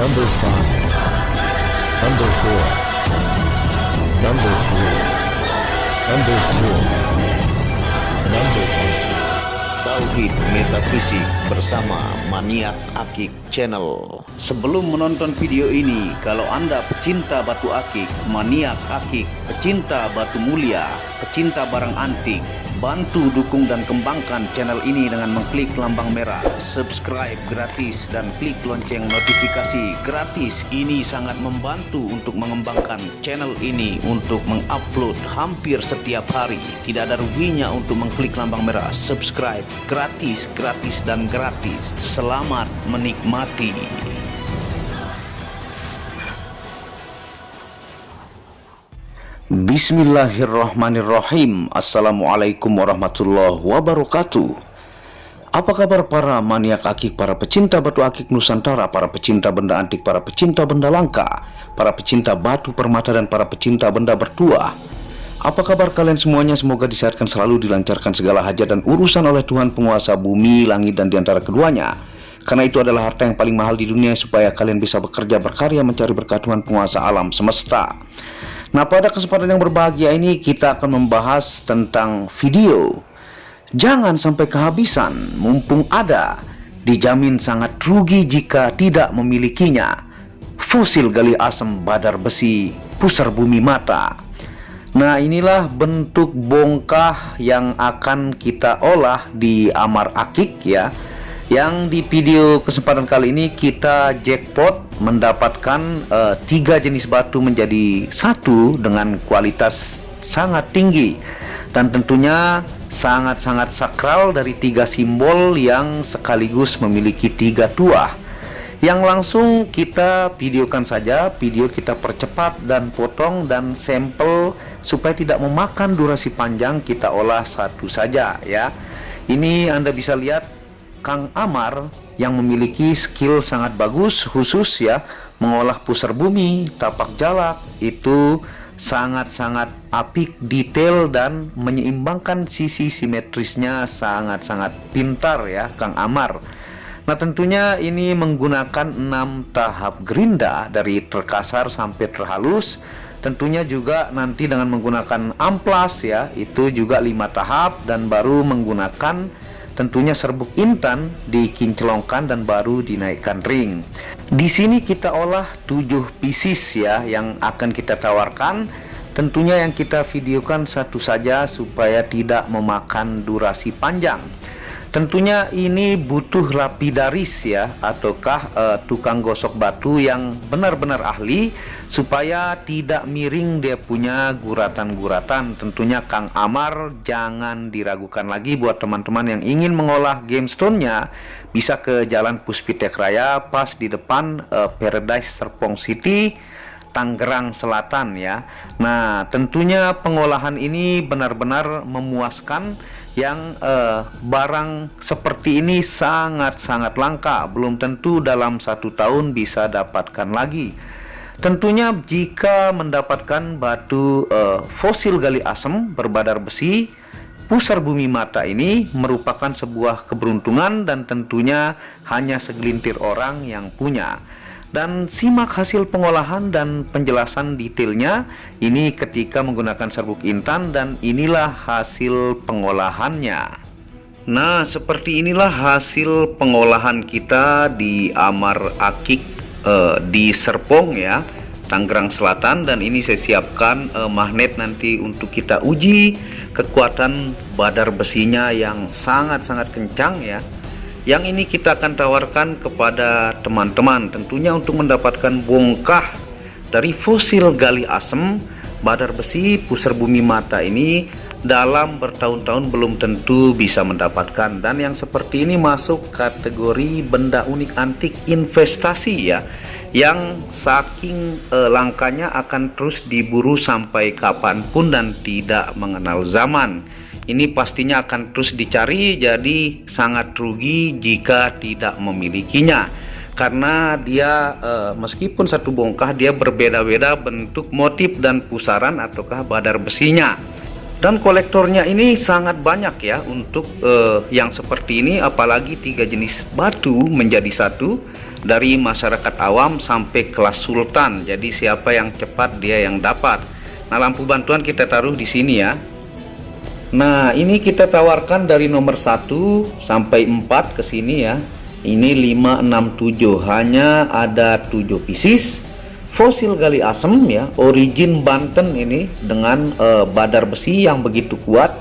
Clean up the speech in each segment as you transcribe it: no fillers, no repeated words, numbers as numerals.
Number 5, Number 4, Number 3, Number 2, Number 1. Tauhid Metafisik bersama Maniak Akik Channel. Sebelum menonton video ini, kalau Anda pecinta batu akik, maniak akik, pecinta batu mulia, pecinta barang antik, bantu dukung dan kembangkan channel ini dengan mengklik lambang merah, subscribe gratis dan klik lonceng notifikasi gratis. Ini sangat membantu untuk mengembangkan channel ini untuk mengupload hampir setiap hari. Tidak ada ruginya untuk mengklik lambang merah, subscribe gratis, gratis dan gratis. Selamat menikmati. Bismillahirrahmanirrahim. Assalamualaikum warahmatullahi wabarakatuh. Apa kabar para maniak akik, para pecinta batu akik Nusantara, para pecinta benda antik, para pecinta benda langka, para pecinta batu permata dan para pecinta benda bertuah? Apa kabar kalian semuanya? Semoga disehatkan selalu, dilancarkan segala hajat dan urusan oleh Tuhan penguasa bumi, langit dan diantara keduanya. Karena itu adalah harta yang paling mahal di dunia, supaya kalian bisa bekerja, berkarya, mencari berkat Tuhan penguasa alam semesta. Nah, pada kesempatan yang berbahagia ini kita akan membahas tentang video jangan sampai kehabisan mumpung ada, dijamin sangat rugi jika tidak memilikinya. Fosil gali asam badar besi pusar bumi mata. Nah, inilah bentuk bongkah yang akan kita olah di Amar Akik ya. Yang di video kesempatan kali ini kita jackpot mendapatkan 3 jenis batu menjadi satu dengan kualitas sangat tinggi dan tentunya sangat-sangat sakral dari 3 simbol yang sekaligus memiliki 3 tuah. Yang langsung kita videokan saja, video kita percepat dan potong dan sampel supaya tidak memakan durasi panjang, kita olah satu saja ya. Ini Anda bisa lihat Kang Amar yang memiliki skill sangat bagus khusus ya mengolah pusar bumi, tapak jalak, itu sangat-sangat apik, detail dan menyeimbangkan sisi simetrisnya sangat-sangat pintar ya Kang Amar. Nah, tentunya ini menggunakan 6 tahap gerinda dari terkasar sampai terhalus. Tentunya juga nanti dengan menggunakan amplas ya, itu juga 5 tahap dan baru menggunakan tentunya serbuk intan dikinclongkan dan baru dinaikkan ring. Di sini kita olah 7 pieces ya yang akan kita tawarkan. Tentunya yang kita videokan satu saja supaya tidak memakan durasi panjang. Tentunya ini butuh lapidaris ya, ataukah tukang gosok batu yang benar-benar ahli supaya tidak miring dia punya guratan-guratan. Tentunya Kang Amar jangan diragukan lagi buat teman-teman yang ingin mengolah gemstone-nya, bisa ke Jalan Puspitek Raya pas di depan Paradise Serpong City, Tangerang Selatan ya. Nah, tentunya pengolahan ini benar-benar memuaskan. Yang barang seperti ini sangat-sangat langka, belum tentu dalam 1 tahun bisa dapatkan lagi. Tentunya jika mendapatkan batu fosil gali asam berbadar besi pusar bumi mata ini merupakan sebuah keberuntungan dan tentunya hanya segelintir orang yang punya. Dan simak hasil pengolahan dan penjelasan detailnya ini ketika menggunakan serbuk intan, dan inilah hasil pengolahannya. Nah, seperti inilah hasil pengolahan kita di Amar Akik di Serpong ya, Tangerang Selatan. Dan ini saya siapkan magnet nanti untuk kita uji kekuatan badar besinya yang sangat-sangat kencang ya. Yang ini kita akan tawarkan kepada teman-teman tentunya untuk mendapatkan bongkah dari fosil gali asam badar besi pusar bumi mata ini dalam bertahun-tahun belum tentu bisa mendapatkan. Dan yang seperti ini masuk kategori benda unik antik investasi ya, yang saking langkanya akan terus diburu sampai kapanpun dan tidak mengenal zaman. Ini pastinya akan terus dicari, jadi sangat rugi jika tidak memilikinya. Karena dia meskipun satu bongkah dia berbeda-beda bentuk, motif dan pusaran ataukah badar besinya. Dan kolektornya ini sangat banyak ya untuk yang seperti ini, apalagi 3 jenis batu menjadi satu. dari masyarakat awam sampai kelas sultan. Jadi siapa yang cepat dia yang dapat. Nah, lampu bantuan kita taruh di sini ya. Nah, ini kita tawarkan dari nomor 1 sampai 4 ke sini ya. Ini 5, 6, 7, hanya ada 7 pieces. Fosil gali asem ya, origin Banten ini dengan badar besi yang begitu kuat,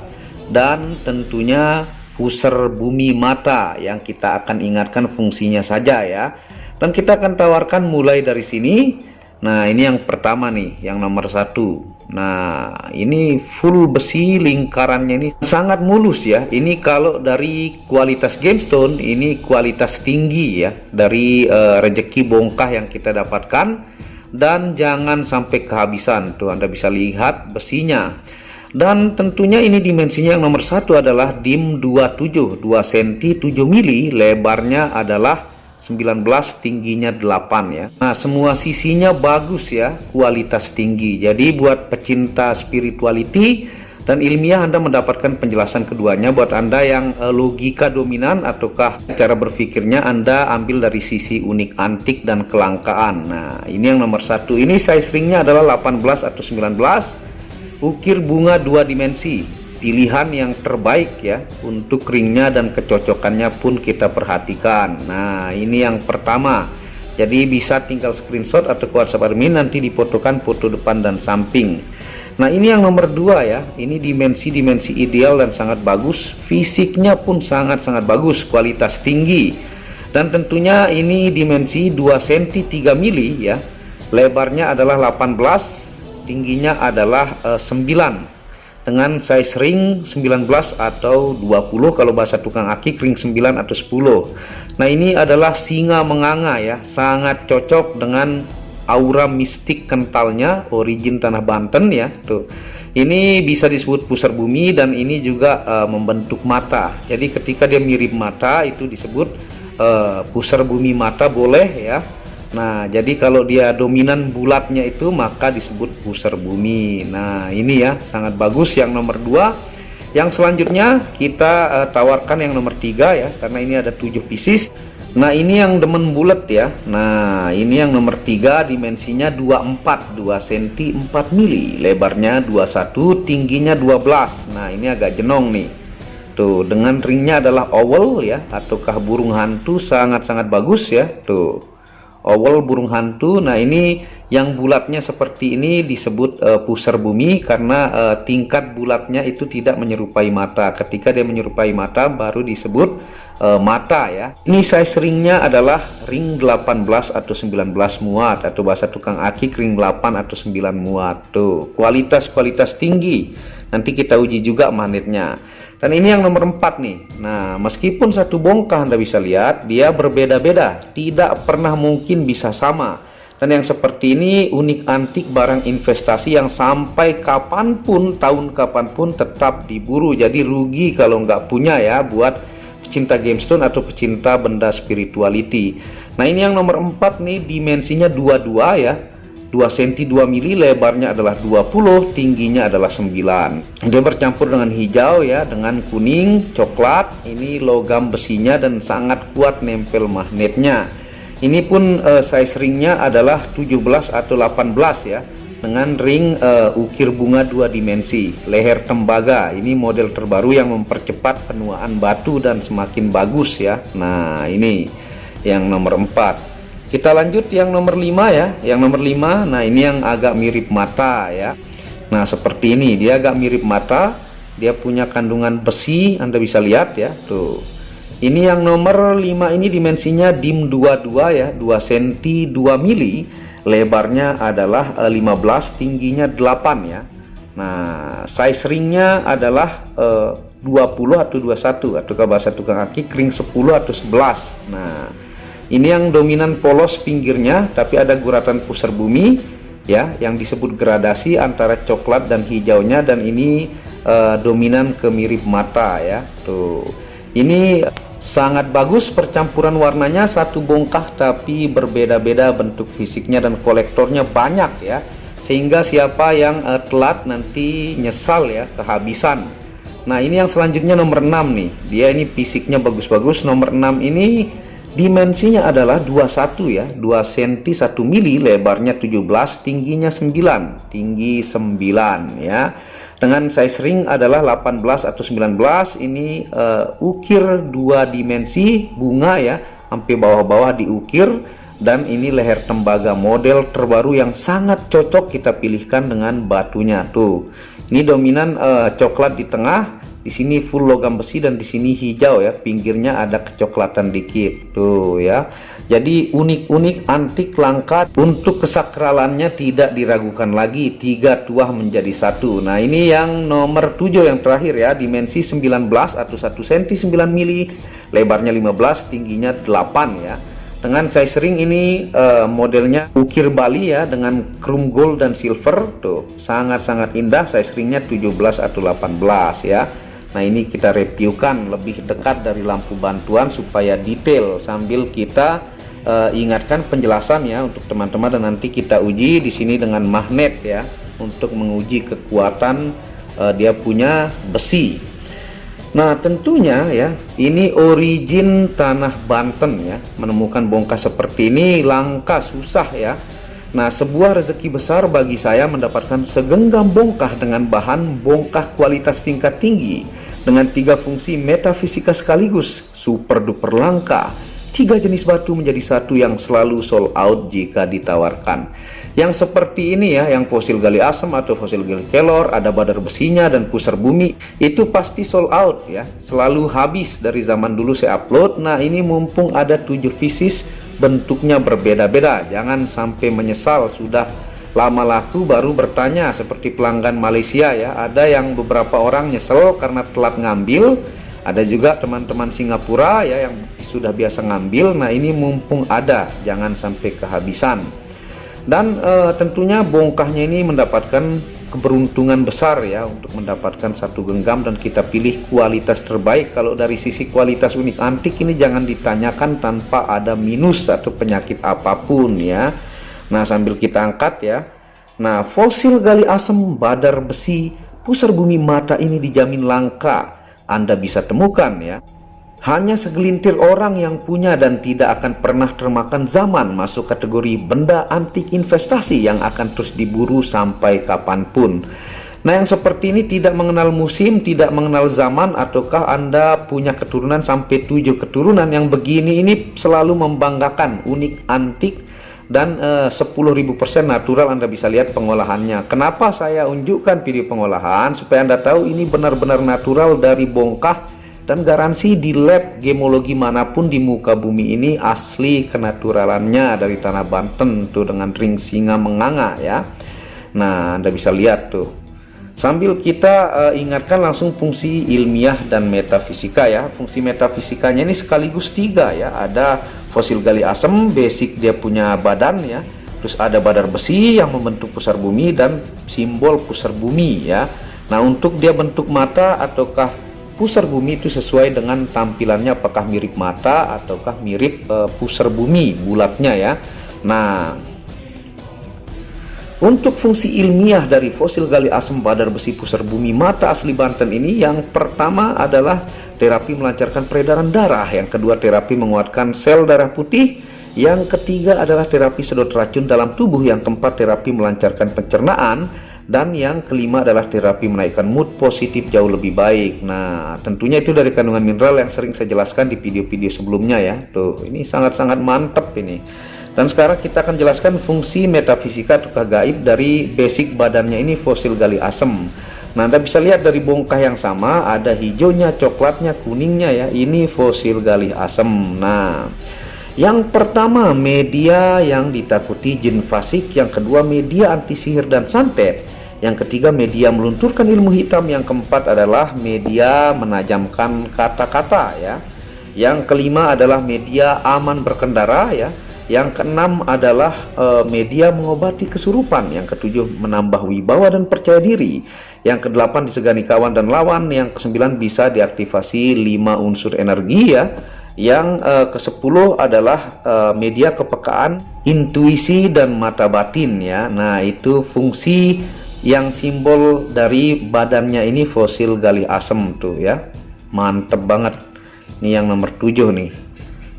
dan tentunya pusar bumi mata yang kita akan ingatkan fungsinya saja ya. Dan kita akan tawarkan mulai dari sini. Nah, ini yang pertama nih, yang nomor 1. Nah, ini full besi, lingkarannya ini sangat mulus ya. Ini kalau dari kualitas gemstone, ini kualitas tinggi ya, dari rezeki bongkah yang kita dapatkan. Dan jangan sampai kehabisan, tuh Anda bisa lihat besinya. Dan tentunya ini dimensinya yang nomor 1 adalah DIM 27, 2 cm 7 mili, lebarnya adalah 19, tingginya 8 ya. Nah, semua sisinya bagus ya, kualitas tinggi. Jadi buat pecinta spirituality dan ilmiah, Anda mendapatkan penjelasan keduanya. Buat Anda yang logika dominan ataukah cara berpikirnya, Anda ambil dari sisi unik, antik, dan kelangkaan. Nah, ini yang nomor 1. Ini size ringnya adalah 18 atau 19. Ukir bunga 2 dimensi. Pilihan yang terbaik ya untuk ringnya, dan kecocokannya pun kita perhatikan. Nah, ini yang pertama. Jadi bisa tinggal screenshot atau ke WhatsApp admin, nanti difotokan foto depan dan samping. Nah, ini yang nomor 2 ya. Ini dimensi ideal dan sangat bagus. Fisiknya pun sangat-sangat bagus, kualitas tinggi. Dan tentunya ini dimensi 2 cm 3 mili ya. Lebarnya adalah 18, tingginya adalah 9. Dengan size ring 19 atau 20, kalau bahasa tukang akik ring 9 atau 10. Nah, ini adalah singa menganga ya, sangat cocok dengan aura mistik kentalnya, origin tanah Banten ya. Tuh, ini bisa disebut pusar bumi, dan ini juga membentuk mata. Jadi ketika dia mirip mata itu disebut pusar bumi mata, boleh ya. Nah, jadi kalau dia dominan bulatnya itu maka disebut pusar bumi. Nah, ini ya sangat bagus yang nomor 2. Yang selanjutnya kita tawarkan yang nomor 3 ya, karena ini ada 7 pieces. Nah, ini yang demen bulat ya. Nah, ini yang nomor 3, dimensinya 24, 2 cm 4 mili, lebarnya 21, tingginya 12. Nah, ini agak jenong nih. Tuh, dengan ringnya adalah owl ya, ataukah burung hantu, sangat-sangat bagus ya. Tuh, owl burung hantu. Nah, ini yang bulatnya seperti ini disebut pusar bumi, karena tingkat bulatnya itu tidak menyerupai mata. Ketika dia menyerupai mata baru disebut mata ya. Ini size ringnya adalah ring 18 atau 19 muat, atau bahasa tukang akik ring 8 atau 9 muat. Tuh, kualitas tinggi. Nanti kita uji juga magnetnya. Dan ini yang nomor 4 nih. Nah, meskipun satu bongkah, Anda bisa lihat dia berbeda-beda, tidak pernah mungkin bisa sama. Dan yang seperti ini unik, antik, barang investasi yang sampai kapanpun, tahun kapanpun tetap diburu. Jadi rugi kalau nggak punya ya, buat pecinta gemstone atau pecinta benda spirituality. Nah, ini yang nomor 4 nih, dimensinya 22 ya, 2 cm 2 mili, lebarnya adalah 20, tingginya adalah 9. Dia bercampur dengan hijau ya, dengan kuning, coklat. Ini logam besinya dan sangat kuat nempel magnetnya. Ini pun size ringnya adalah 17 atau 18 ya, dengan ring ukir bunga 2 dimensi, leher tembaga. Ini model terbaru yang mempercepat penuaan batu dan semakin bagus ya. Nah, ini yang nomor 4. Kita lanjut yang nomor 5 ya. Yang nomor 5, nah ini yang agak mirip mata ya. Nah, seperti ini, dia agak mirip mata. Dia punya kandungan besi, Anda bisa lihat ya. Tuh. Ini yang nomor 5 ini dimensinya DIM 22 ya, 2 cm 2 mili, lebarnya adalah 15, tingginya 8 ya. Nah, size ringnya adalah 20 atau 21, atau bahasa tukang akik ring 10 atau 11. Nah, ini yang dominan polos pinggirnya, tapi ada guratan pusar bumi ya, yang disebut gradasi antara coklat dan hijaunya, dan ini dominan ke mirip mata ya. Tuh, ini sangat bagus percampuran warnanya, satu bongkah tapi berbeda-beda bentuk fisiknya, dan kolektornya banyak ya, sehingga siapa yang telat nanti nyesal ya, kehabisan. Nah, ini yang selanjutnya nomor 6 nih, dia ini fisiknya bagus-bagus. Nomor 6 ini Dimensinya adalah 21 ya, 2 cm 1 mili, lebarnya 17, tingginya 9, tinggi 9 ya. Dengan size ring adalah 18 atau 19. Ini ukir 2 dimensi bunga ya, sampai bawah-bawah diukir. Dan ini leher tembaga model terbaru yang sangat cocok kita pilihkan dengan batunya tuh. Ini dominan coklat di tengah. Di sini full logam besi dan di sini hijau ya, pinggirnya ada kecoklatan dikit tuh ya. Jadi unik-unik, antik, langka. Untuk kesakralannya tidak diragukan lagi, 3 tuah menjadi 1. Nah, ini yang nomor 7 yang terakhir ya, dimensi 19 atau 1 cm 9 mili, lebarnya 15, tingginya 8 ya. Dengan size ring ini modelnya ukir Bali ya, dengan chrome gold dan silver tuh, sangat-sangat indah. Size ringnya 17 atau 18 ya. Nah, ini kita reviewkan lebih dekat dari lampu bantuan supaya detail, sambil kita ingatkan penjelasan ya untuk teman-teman, dan nanti kita uji di sini dengan magnet ya untuk menguji kekuatan dia punya besi. Nah, tentunya ya, ini origin tanah Banten ya. Menemukan bongkah seperti ini langka, susah ya. Nah, sebuah rezeki besar bagi saya mendapatkan segenggam bongkah dengan bahan bongkah kualitas tingkat tinggi, dengan 3 fungsi metafisika sekaligus, super duper langka. 3 jenis batu menjadi satu yang selalu sold out jika ditawarkan. Yang seperti ini ya, yang fosil gali asam atau fosil gali kelor, ada badar besinya dan pusar bumi, itu pasti sold out ya, selalu habis dari zaman dulu saya upload. Nah, ini mumpung ada 7 pieces, bentuknya berbeda-beda, jangan sampai menyesal sudah lama laku baru bertanya seperti pelanggan Malaysia ya. Ada yang beberapa orang nyesel karena telat ngambil, ada juga teman-teman Singapura ya yang sudah biasa ngambil. Nah, ini mumpung ada, jangan sampai kehabisan. Dan tentunya bongkahnya ini mendapatkan keberuntungan besar ya untuk mendapatkan satu genggam, dan kita pilih kualitas terbaik. Kalau dari sisi kualitas unik antik ini jangan ditanyakan tanpa ada minus atau penyakit apapun ya. Nah, sambil kita angkat ya. Nah, fosil gali asam, badar besi, pusar bumi mata ini dijamin langka. Anda bisa temukan ya. Hanya segelintir orang yang punya dan tidak akan pernah termakan zaman, masuk kategori benda antik investasi yang akan terus diburu sampai kapanpun. Nah, yang seperti ini tidak mengenal musim, tidak mengenal zaman, ataukah Anda punya keturunan sampai 7 keturunan yang begini, ini selalu membanggakan, unik, antik, dan 10.000% natural. Anda bisa lihat pengolahannya. Kenapa saya unjukkan video pengolahan? Supaya Anda tahu ini benar-benar natural dari bongkah, dan garansi di lab gemologi manapun di muka bumi ini asli kenaturalannya dari tanah Banten tuh, dengan ring singa menganga ya. Nah, Anda bisa lihat tuh. Sambil kita ingatkan langsung fungsi ilmiah dan metafisika ya. Fungsi metafisikanya ini sekaligus 3 ya. Ada fosil gali asam, basic dia punya badan ya. Terus ada badar besi yang membentuk pusar bumi dan simbol pusar bumi ya. Nah, untuk dia bentuk mata ataukah pusar bumi itu sesuai dengan tampilannya, apakah mirip mata ataukah mirip pusar bumi bulatnya ya. Nah, untuk fungsi ilmiah dari fosil gali asam, badar besi, pusar bumi mata asli Banten ini, yang pertama adalah terapi melancarkan peredaran darah, yang kedua terapi menguatkan sel darah putih, yang ketiga adalah terapi sedot racun dalam tubuh, yang keempat terapi melancarkan pencernaan, dan yang kelima adalah terapi menaikkan mood positif jauh lebih baik. Nah, tentunya itu dari kandungan mineral yang sering saya jelaskan di video-video sebelumnya ya. Tuh, ini sangat-sangat mantap ini. Dan sekarang kita akan jelaskan fungsi metafisika atau gaib dari basic badannya ini, fosil gali asam. Nah, Anda bisa lihat dari bongkah yang sama, ada hijaunya, coklatnya, kuningnya ya. Ini fosil gali asam. Nah, yang pertama media yang ditakuti jin fasik, yang kedua media anti sihir dan santet, yang ketiga media melunturkan ilmu hitam, yang keempat adalah media menajamkan kata-kata ya, yang kelima adalah media aman berkendara ya, yang keenam adalah media mengobati kesurupan, yang ketujuh menambah wibawa dan percaya diri, yang kedelapan disegani kawan dan lawan, yang kesembilan bisa diaktifasi 5 unsur energi ya, yang ke-10 adalah media kepekaan, intuisi dan mata batin ya. Nah, itu fungsi yang simbol dari badannya ini fosil gali asam tuh ya. Mantep banget. Ini yang nomor 7 nih.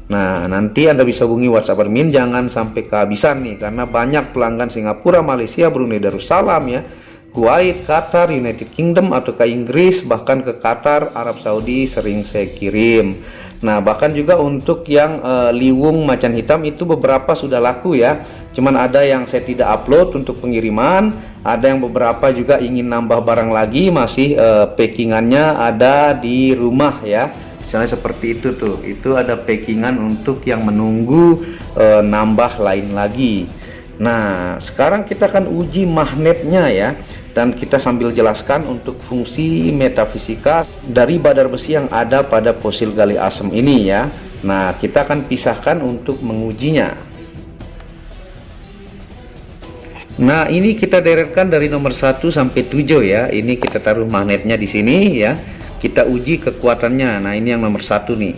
Nah, nanti Anda bisa hubungi WhatsApp admin, jangan sampai kehabisan nih, karena banyak pelanggan Singapura, Malaysia, Brunei Darussalam ya, Kuwait, Qatar, United Kingdom atau ke Inggris, bahkan ke Qatar, Arab Saudi sering saya kirim. Nah, bahkan juga untuk yang liwung macan hitam itu beberapa sudah laku ya. Cuman ada yang saya tidak upload untuk pengiriman, ada yang beberapa juga ingin nambah barang lagi, masih packingannya ada di rumah ya. Misalnya seperti itu tuh, itu ada packingan untuk yang menunggu nambah lain lagi. Nah, sekarang kita akan uji magnetnya ya, dan kita sambil jelaskan untuk fungsi metafisika dari badar besi yang ada pada fosil gali asam ini ya. Nah, kita akan pisahkan untuk mengujinya. Nah, ini kita deretkan dari nomor 1 sampai 7 ya. Ini kita taruh magnetnya di sini ya. Kita uji kekuatannya. Nah, ini yang nomor 1 nih.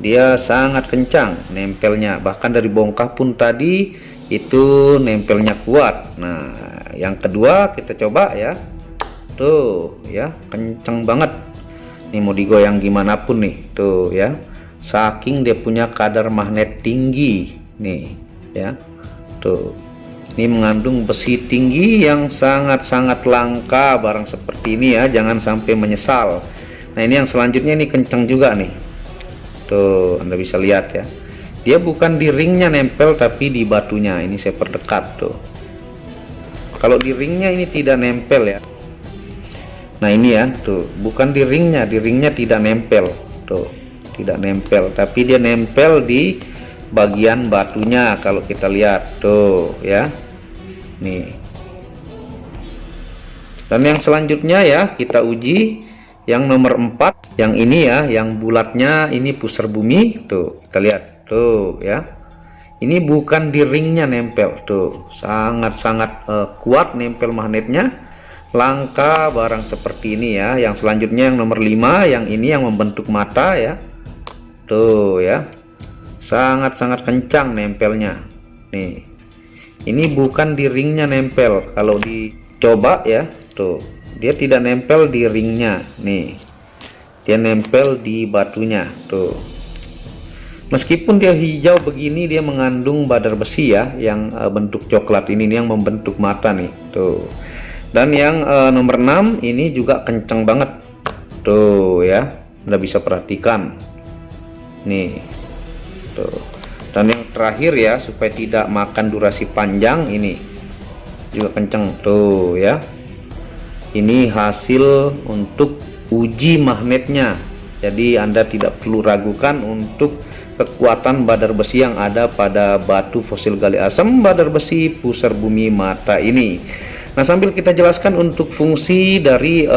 Dia sangat kencang nempelnya. Bahkan dari bongkah pun tadi itu nempelnya kuat. Nah, yang kedua kita coba ya. Tuh ya, kenceng banget. Ini mau digoyang gimana pun nih. Tuh ya. Saking dia punya kadar magnet tinggi nih ya. Tuh. Ini mengandung besi tinggi yang sangat-sangat langka barang seperti ini ya, jangan sampai menyesal. Nah, ini yang selanjutnya ini kencang juga nih. Tuh, Anda bisa lihat ya. Dia bukan di ringnya nempel tapi di batunya. Ini saya perdekat tuh. Kalau di ringnya ini tidak nempel ya. Nah, ini ya, tuh, bukan di ringnya tidak nempel. Tuh, tidak nempel, tapi dia nempel di bagian batunya kalau kita lihat tuh ya. Nih. Dan yang selanjutnya ya kita uji yang nomor 4, yang ini ya, yang bulatnya ini pusar bumi tuh, kita lihat tuh ya. Ini bukan di ringnya nempel tuh, sangat-sangat kuat nempel magnetnya, langka barang seperti ini ya. Yang selanjutnya yang nomor 5, yang ini yang membentuk mata ya, tuh ya, sangat-sangat kencang nempelnya nih. Ini bukan di ringnya nempel, kalau dicoba ya tuh, dia tidak nempel di ringnya nih, dia nempel di batunya tuh. Meskipun dia hijau begini, dia mengandung badar besi ya, yang bentuk coklat ini yang membentuk mata nih tuh. Dan yang nomor 6 ini juga kencang banget tuh ya, Anda bisa perhatikan nih tuh. Dan yang terakhir ya, supaya tidak makan durasi panjang, ini juga kenceng tuh ya. Ini hasil untuk uji magnetnya, jadi Anda tidak perlu ragukan untuk kekuatan badar besi yang ada pada batu fosil gali asam badar besi pusar bumi mata ini. Nah, sambil kita jelaskan untuk fungsi dari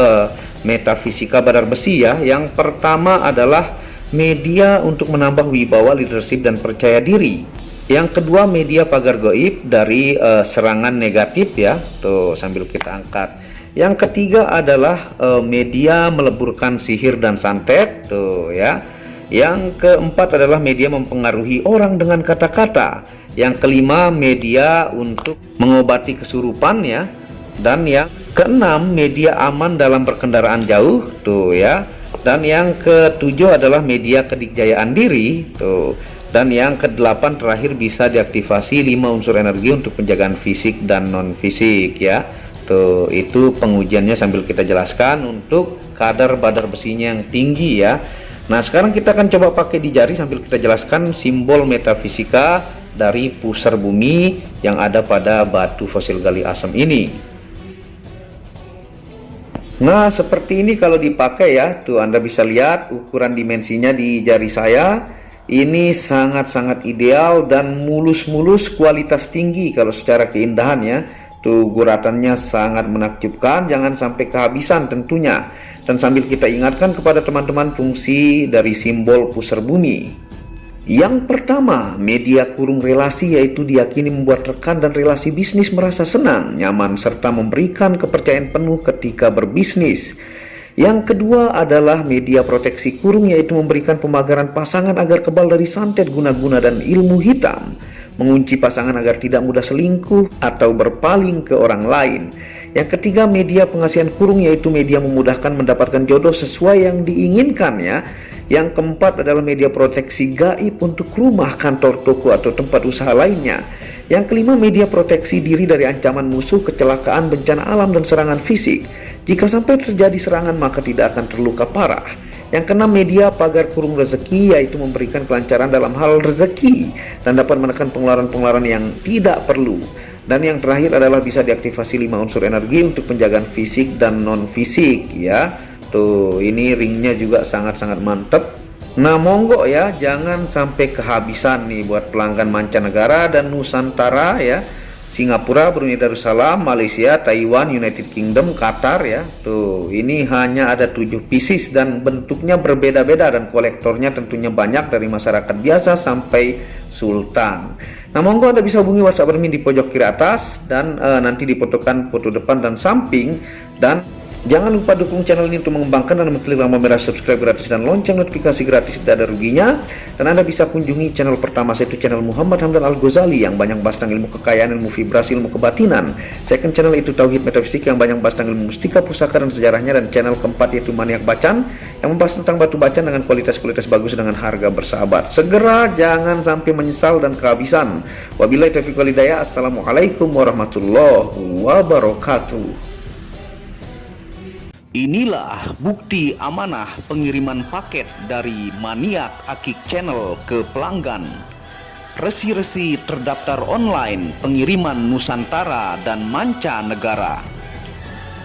metafisika badar besi ya. Yang pertama adalah media untuk menambah wibawa, leadership dan percaya diri. Yang kedua, media pagar gaib dari serangan negatif ya. Tuh, sambil kita angkat. Yang ketiga adalah media meleburkan sihir dan santet tuh ya. Yang keempat adalah media mempengaruhi orang dengan kata-kata. Yang kelima, media untuk mengobati kesurupan ya. Dan yang keenam, media aman dalam berkendaraan jauh tuh ya. Dan yang ketujuh adalah media kedikjayaan diri tuh. Dan yang kedelapan terakhir bisa diaktifasi 5 unsur energi untuk penjagaan fisik dan non fisik ya. Tuh, itu pengujiannya sambil kita jelaskan untuk kadar badar besinya yang tinggi ya. Nah, sekarang kita akan coba pakai di jari sambil kita jelaskan simbol metafisika dari pusar bumi yang ada pada batu fosil gali asam ini. Nah, seperti ini kalau dipakai ya, tuh Anda bisa lihat ukuran dimensinya di jari saya. Ini sangat-sangat ideal dan mulus-mulus, kualitas tinggi kalau secara keindahan ya. Tuh, guratannya sangat menakjubkan, jangan sampai kehabisan tentunya. Dan sambil kita ingatkan kepada teman-teman fungsi dari simbol pusar bumi. Yang pertama, media kurung relasi, yaitu diyakini membuat rekan dan relasi bisnis merasa senang, nyaman, serta memberikan kepercayaan penuh ketika berbisnis. Yang kedua adalah media proteksi kurung, yaitu memberikan pemagaran pasangan agar kebal dari santet, guna-guna, dan ilmu hitam. mengunci pasangan agar tidak mudah selingkuh atau berpaling ke orang lain. Yang ketiga, media pengasihan kurung, yaitu media memudahkan mendapatkan jodoh sesuai yang diinginkan ya. Yang keempat adalah media proteksi gaib untuk rumah, kantor, toko, atau tempat usaha lainnya. Yang kelima, media proteksi diri dari ancaman musuh, kecelakaan, bencana alam, dan serangan fisik. Jika sampai terjadi serangan, maka tidak akan terluka parah. Yang keenam, media pagar kurung rezeki, yaitu memberikan kelancaran dalam hal rezeki dan dapat menekan pengeluaran-pengeluaran yang tidak perlu. Dan yang terakhir adalah bisa diaktifasi 5 unsur energi untuk penjagaan fisik dan non-fisik ya. Tuh, ini ringnya juga sangat-sangat mantep. Nah, monggo ya, jangan sampai kehabisan nih buat pelanggan mancanegara dan Nusantara ya. Singapura, Brunei Darussalam, Malaysia, Taiwan, United Kingdom, Qatar ya. Tuh, ini hanya ada 7 pieces dan bentuknya berbeda-beda dan kolektornya tentunya banyak dari masyarakat biasa sampai sultan. Nah, monggo Anda bisa hubungi WhatsApp admin di pojok kiri atas dan nanti difotokan foto depan dan samping. Dan jangan lupa dukung channel ini untuk mengembangkan dan mengklik tombol merah subscribe gratis dan lonceng notifikasi gratis, tidak ada ruginya. Dan Anda bisa kunjungi channel pertama saya, itu channel Muhammad Hamdan Al-Ghazali yang banyak bahas tentang ilmu kekayaan, ilmu vibrasi, ilmu kebatinan. Second channel itu Tauhid Metafisik yang banyak bahas tentang ilmu mustika, pusaka, dan sejarahnya. Dan channel keempat yaitu Maniak Bacan yang membahas tentang batu bacan dengan kualitas bagus dengan harga bersahabat. Segera, jangan sampai menyesal dan kehabisan. Wabillahi taufiq wal hidayah. Assalamualaikum warahmatullahi wabarakatuh. Inilah bukti amanah pengiriman paket dari Maniak Akik Channel ke pelanggan. Resi-resi terdaftar online pengiriman Nusantara dan mancanegara.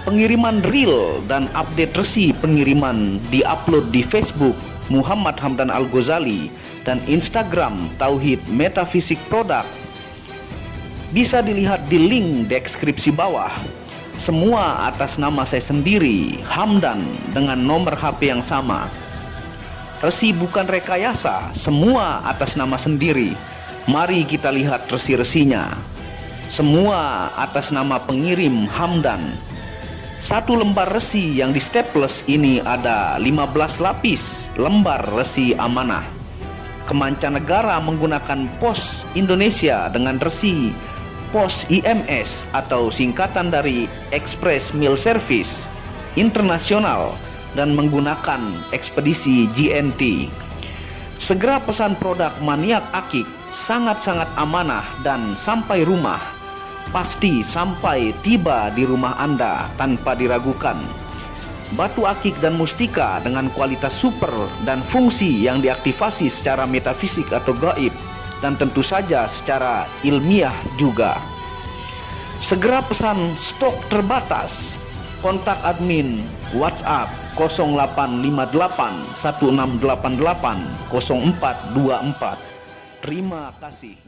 Pengiriman real dan update resi pengiriman diupload di Facebook Muhammad Hamdan Al-Ghazali dan Instagram Tauhid Metafisik Produk. Bisa dilihat di link deskripsi bawah. Semua atas nama saya sendiri, Hamdan, dengan nomor HP yang sama. Resi bukan rekayasa, semua atas nama sendiri. Mari kita lihat resi-resinya. Semua atas nama pengirim Hamdan. Satu lembar resi yang di staples ini ada 15 lapis lembar resi amanah. Kemancanegara menggunakan pos Indonesia dengan resi pos IMS atau singkatan dari Express Mail Service Internasional dan menggunakan ekspedisi GNT. Segera pesan produk Maniak Akik, sangat-sangat amanah dan sampai rumah. Pasti sampai tiba di rumah Anda tanpa diragukan. Batu akik dan mustika dengan kualitas super dan fungsi yang diaktifasi secara metafisik atau gaib, dan tentu saja secara ilmiah juga. Segera pesan, stok terbatas. Kontak admin WhatsApp 0858 1688 0424. Terima kasih.